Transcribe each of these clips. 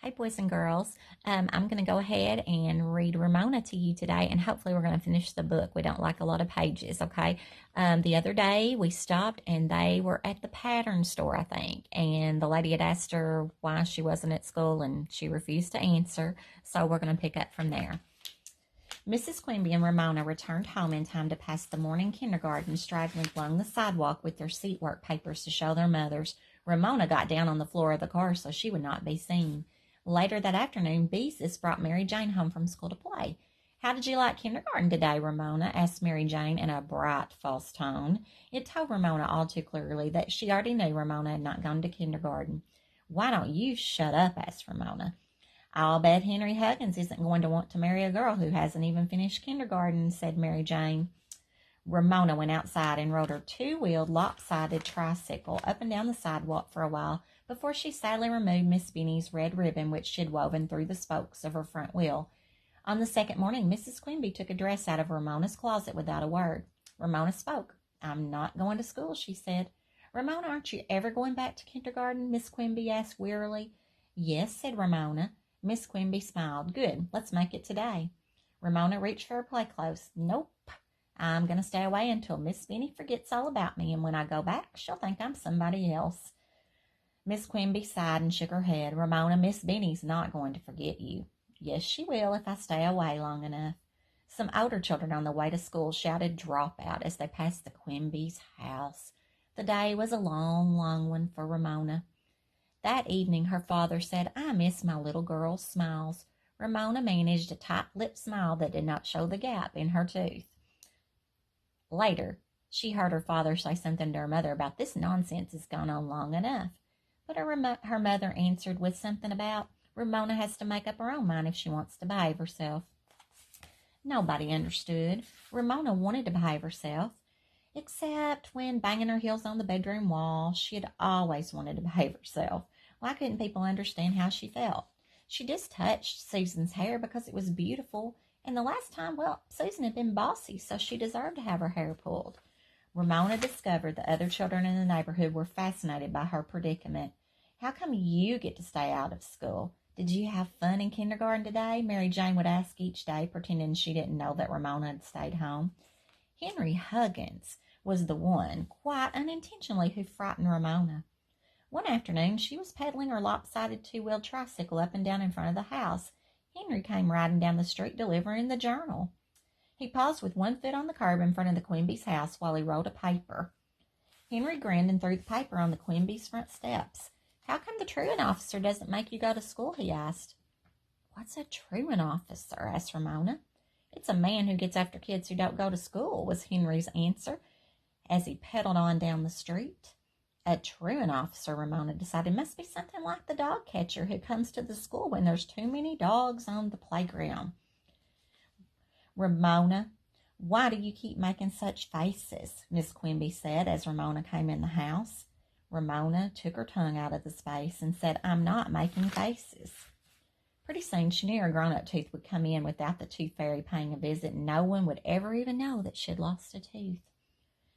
Hey, boys and girls. I'm going to go ahead and read Ramona to you today, and hopefully, we're going to finish the book. We don't like a lot of pages, okay? The other day, we stopped and they were at the pattern store, I think, and the lady had asked her why she wasn't at school, and she refused to answer. So, we're going to pick up from there. Mrs. Quimby and Ramona returned home in time to pass the morning kindergarten straggling along the sidewalk with their seat work papers to show their mothers. Ramona got down on the floor of the car so she would not be seen. Later that afternoon, Beezus brought Mary Jane home from school to play. "How did you like kindergarten today, Ramona?" asked Mary Jane in a bright, false tone. It told Ramona all too clearly that she already knew Ramona had not gone to kindergarten. "Why don't you shut up?" asked Ramona. "I'll bet Henry Huggins isn't going to want to marry a girl who hasn't even finished kindergarten," said Mary Jane. Ramona went outside and rode her two-wheeled, lopsided tricycle up and down the sidewalk for a while before she sadly removed Miss Benny's red ribbon which she had woven through the spokes of her front wheel. On the second morning, Mrs. Quimby took a dress out of Ramona's closet without a word. Ramona spoke. "I'm not going to school," she said. "Ramona, aren't you ever going back to kindergarten?" Miss Quimby asked wearily. "Yes," said Ramona. Miss Quimby smiled. "Good. Let's make it today." Ramona reached for her play clothes. "Nope. I'm going to stay away until Miss Benny forgets all about me, and when I go back, she'll think I'm somebody else." Miss Quimby sighed and shook her head. "Ramona, Miss Benny's not going to forget you." "Yes, she will if I stay away long enough." Some older children on the way to school shouted "drop out" as they passed the Quimby's house. The day was a long, long one for Ramona. That evening her father said, "I miss my little girl's smiles." Ramona managed a tight-lipped smile that did not show the gap in her tooth. Later, she heard her father say something to her mother about "this nonsense has gone on long enough." But her mother answered with something about "Ramona has to make up her own mind if she wants to behave herself." Nobody understood. Ramona wanted to behave herself, except when banging her heels on the bedroom wall. She had always wanted to behave herself. Why couldn't people understand how she felt? She just touched Susan's hair because it was beautiful, and the last time, well, Susan had been bossy, so she deserved to have her hair pulled. Ramona discovered the other children in the neighborhood were fascinated by her predicament. "How come you get to stay out of school? Did you have fun in kindergarten today?" Mary Jane would ask each day, pretending she didn't know that Ramona had stayed home. Henry Huggins was the one, quite unintentionally, who frightened Ramona. One afternoon she was pedaling her lopsided two-wheeled tricycle up and down in front of the house. Henry came riding down the street delivering the Journal. He paused with one foot on the curb in front of the Quimby's house while he rolled a paper. Henry grinned and threw the paper on the Quimby's front steps. "How come the truant officer doesn't make you go to school?" he asked. "What's a truant officer?" asked Ramona. "It's a man who gets after kids who don't go to school," was Henry's answer as he pedaled on down the street. A truant officer, Ramona decided, must be something like the dog catcher who comes to the school when there's too many dogs on the playground. "Ramona, why do you keep making such faces?" Miss Quimby said as Ramona came in the house. Ramona took her tongue out of the space and said, "I'm not making faces." Pretty soon she knew her grown-up tooth would come in without the tooth fairy paying a visit, and no one would ever even know that she'd lost a tooth.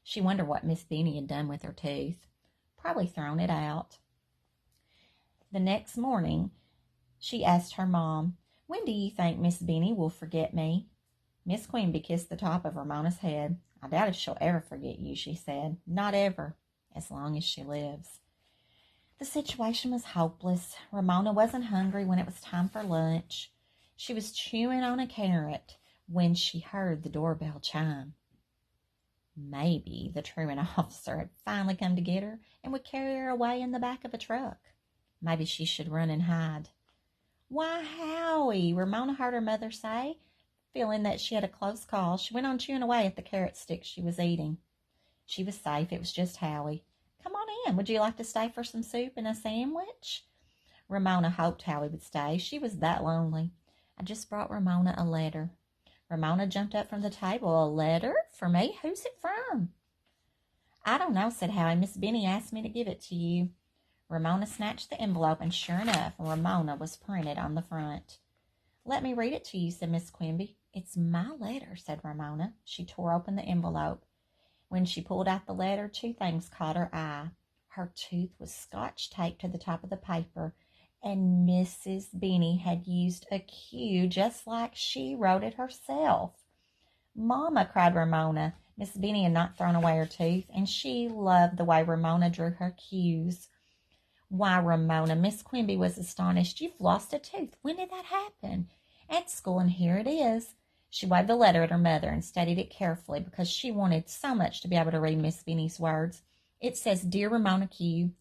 She wondered what Miss Benny had done with her tooth. Probably thrown it out. The next morning she asked her mom, "When do you think Miss Benny will forget me?" Miss Quimby kissed the top of Ramona's head. "I doubt if she'll ever forget you," she said. "Not ever, as long as she lives." The situation was hopeless. Ramona wasn't hungry when it was time for lunch. She was chewing on a carrot when she heard the doorbell chime. Maybe the truant officer had finally come to get her and would carry her away in the back of a truck. Maybe she should run and hide. "Why, Howie," Ramona heard her mother say. Feeling that she had a close call, she went on chewing away at the carrot stick she was eating. She was safe. It was just Howie. "Come on in. Would you like to stay for some soup and a sandwich?" Ramona hoped Howie would stay. She was that lonely. "I just brought Ramona a letter." Ramona jumped up from the table. "A letter? For me? Who's it from?" "I don't know," said Howie. "Miss Benny asked me to give it to you." Ramona snatched the envelope, and sure enough, Ramona was printed on the front. "Let me read it to you," said Miss Quimby. "It's my letter," said Ramona. She tore open the envelope. When she pulled out the letter, two things caught her eye. Her tooth was scotch taped to the top of the paper, And Mrs. Benny had used a cue just like she wrote it herself. Mama, cried Ramona. Miss Benny had not thrown away her tooth, and she loved the way Ramona drew her cues. Why, Ramona, Miss Quimby was astonished. You've lost a tooth. When did that happen? At school, and here it is. She waved the letter at her mother and studied it carefully because she wanted so much to be able to read Miss Benny's words. It says, Dear Ramona Q,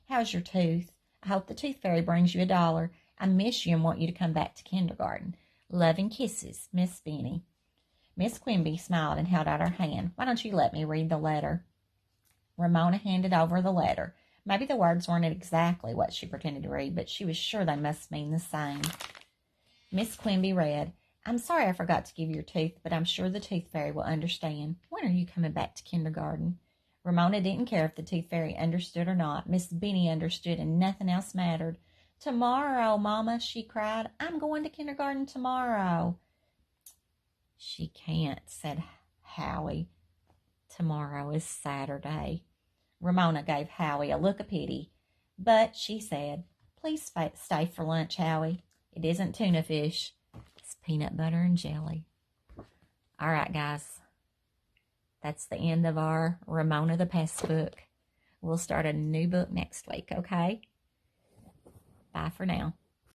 how's your tooth? I hope the tooth fairy brings you $1. I miss you and want you to come back to kindergarten. Love and kisses, Miss Benny. Miss Quimby smiled and held out her hand. Why don't you let me read the letter? Ramona handed over the letter. Maybe the words weren't exactly what she pretended to read, but she was sure they must mean the same. Miss Quimby read, I'm sorry I forgot to give you your tooth, but I'm sure the tooth fairy will understand. When are you coming back to kindergarten? Ramona didn't care if the tooth fairy understood or not. Miss Benny understood, and nothing else mattered. Tomorrow, Mama, she cried. I'm going to kindergarten tomorrow. She can't, said Howie. Tomorrow is Saturday. Ramona gave Howie a look of pity. But she said, Please stay for lunch, Howie. It isn't tuna fish. It's peanut butter and jelly. All right, guys. That's the end of our Ramona the Pest book. We'll start a new book next week, okay? Bye for now.